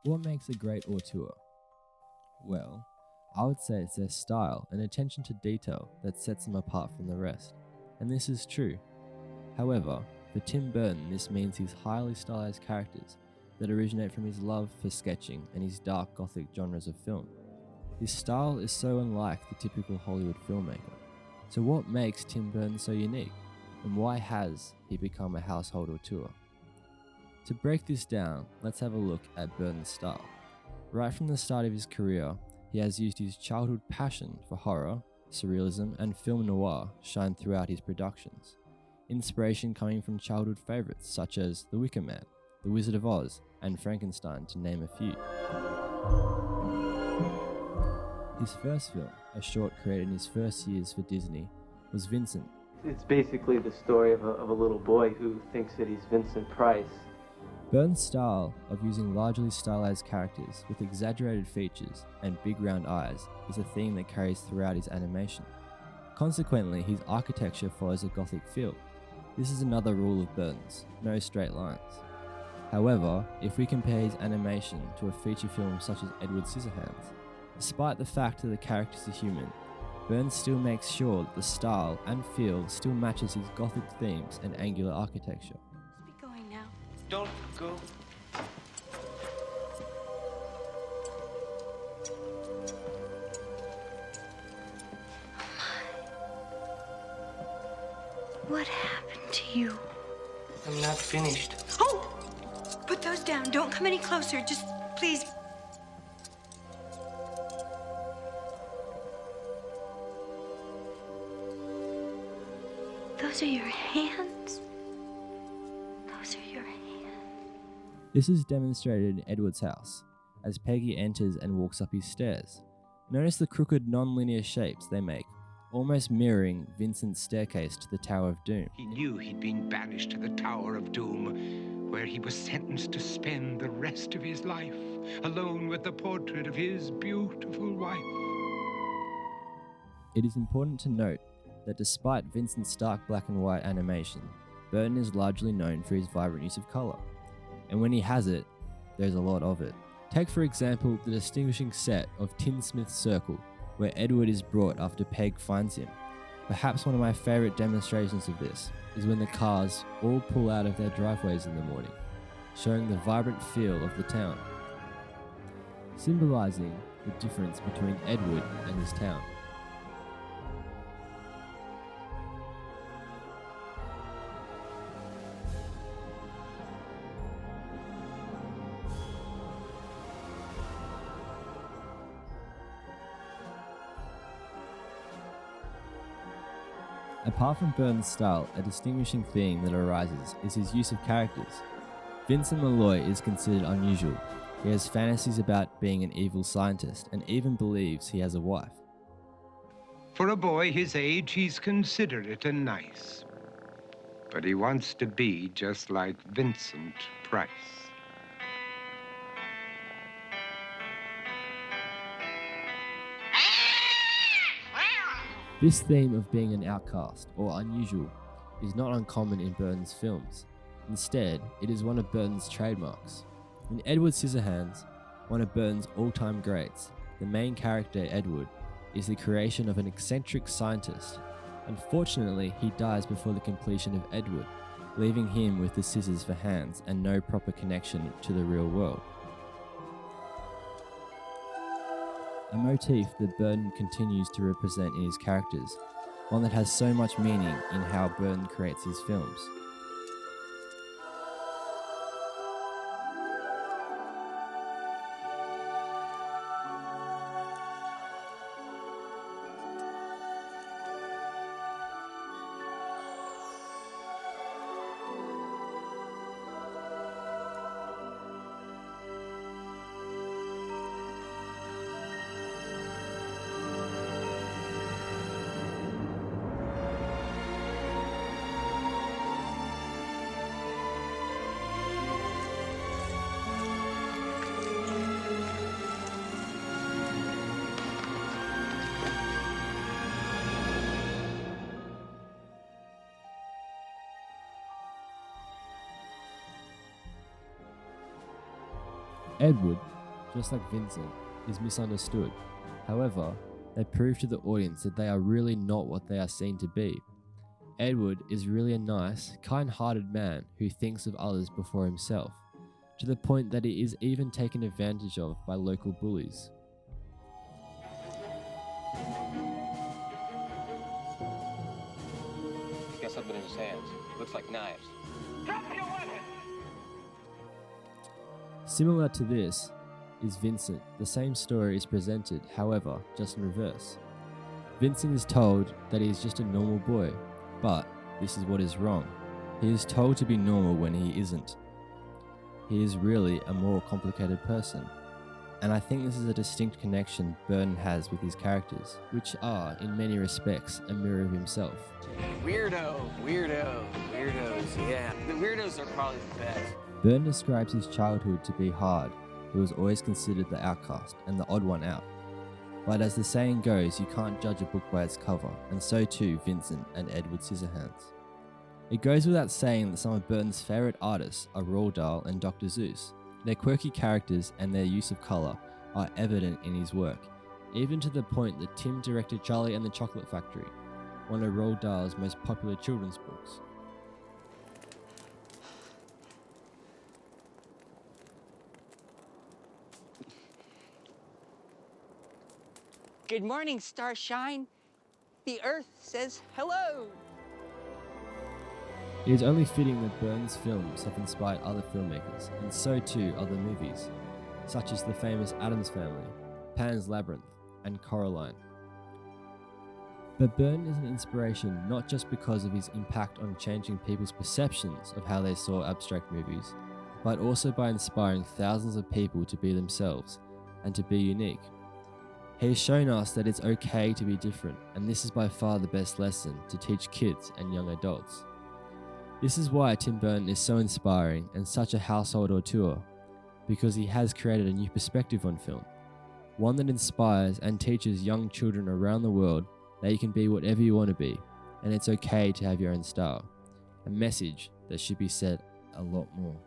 What makes a great auteur? Well, I would say it's their style and attention to detail that sets them apart from the rest, and this is true. However, for Tim Burton, this means his highly stylized characters that originate from his love for sketching and his dark gothic genres of film. His style is so unlike the typical Hollywood filmmaker. So what makes Tim Burton so unique, and why has he become a household auteur? To break this down, let's have a look at Burton's style. Right from the start of his career, he has used his childhood passion for horror, surrealism, and film noir shine throughout his productions. Inspiration coming from childhood favourites such as The Wicker Man, The Wizard of Oz, and Frankenstein, to name a few. His first film, a short created in his first years for Disney, was Vincent. It's basically the story of a little boy who thinks that he's Vincent Price. Burton's style of using largely stylized characters with exaggerated features and big round eyes is a theme that carries throughout his animation. Consequently, his architecture follows a Gothic feel. This is another rule of Burton's, no straight lines. However, if we compare his animation to a feature film such as Edward Scissorhands, despite the fact that the characters are human, Burton still makes sure that the style and feel still matches his Gothic themes and angular architecture. Let's be going now. Don't go. What happened to you? I'm not finished. Oh! Put those down. Don't come any closer. Just, please. Those are your hands? Those are your hands. This is demonstrated in Edward's house, as Peggy enters and walks up his stairs. Notice the crooked non-linear shapes they make, almost mirroring Vincent's staircase to the Tower of Doom. He knew he'd been banished to the Tower of Doom, where he was sentenced to spend the rest of his life alone with the portrait of his beautiful wife. It is important to note that despite Vincent's stark black and white animation, Burton is largely known for his vibrant use of colour. And when he has it, there's a lot of it. Take for example the distinguishing set of Tinsmith's Circle, where Edward is brought after Peg finds him. Perhaps one of my favourite demonstrations of this is when the cars all pull out of their driveways in the morning, showing the vibrant feel of the town, symbolising the difference between Edward and his town. Apart from Burton's style, a distinguishing theme that arises is his use of characters. Vincent Malloy is considered unusual. He has fantasies about being an evil scientist and even believes he has a wife. For a boy his age, he's considerate and nice. But he wants to be just like Vincent Price. This theme of being an outcast or unusual is not uncommon in Burton's films. Instead, it is one of Burton's trademarks. In Edward Scissorhands, one of Burton's all-time greats, the main character, Edward, is the creation of an eccentric scientist. Unfortunately, he dies before the completion of Edward, leaving him with the scissors for hands and no proper connection to the real world. A motif that Burton continues to represent in his characters, one that has so much meaning in how Burton creates his films. Edward, just like Vincent, is misunderstood. However, they prove to the audience that they are really not what they are seen to be. Edward is really a nice, kind-hearted man who thinks of others before himself, to the point that he is even taken advantage of by local bullies. Got something in his hands. Looks like knives. Similar to this is Vincent. The same story is presented, however, just in reverse. Vincent is told that he is just a normal boy, but this is what is wrong. He is told to be normal when he isn't. He is really a more complicated person. And I think this is a distinct connection Burton has with his characters, which are, in many respects, a mirror of himself. Weirdos, yeah. The weirdos are probably the best. Burton describes his childhood to be hard. He was always considered the outcast and the odd one out. But as the saying goes, you can't judge a book by its cover, and so too Vincent and Edward Scissorhands. It goes without saying that some of Burton's favourite artists are Roald Dahl and Dr. Seuss. Their quirky characters and their use of colour are evident in his work, even to the point that Tim directed Charlie and the Chocolate Factory, one of Roald Dahl's most popular children's books. Good morning, Starshine. The Earth says hello. It is only fitting that Burton's films have inspired other filmmakers, and so too other movies, such as the famous Addams Family, Pan's Labyrinth, and Coraline. But Burton is an inspiration not just because of his impact on changing people's perceptions of how they saw abstract movies, but also by inspiring thousands of people to be themselves and to be unique. He has shown us that it's okay to be different, and this is by far the best lesson to teach kids and young adults. This is why Tim Burton is so inspiring and such a household auteur, because he has created a new perspective on film, one that inspires and teaches young children around the world that you can be whatever you want to be, and it's okay to have your own style, a message that should be said a lot more.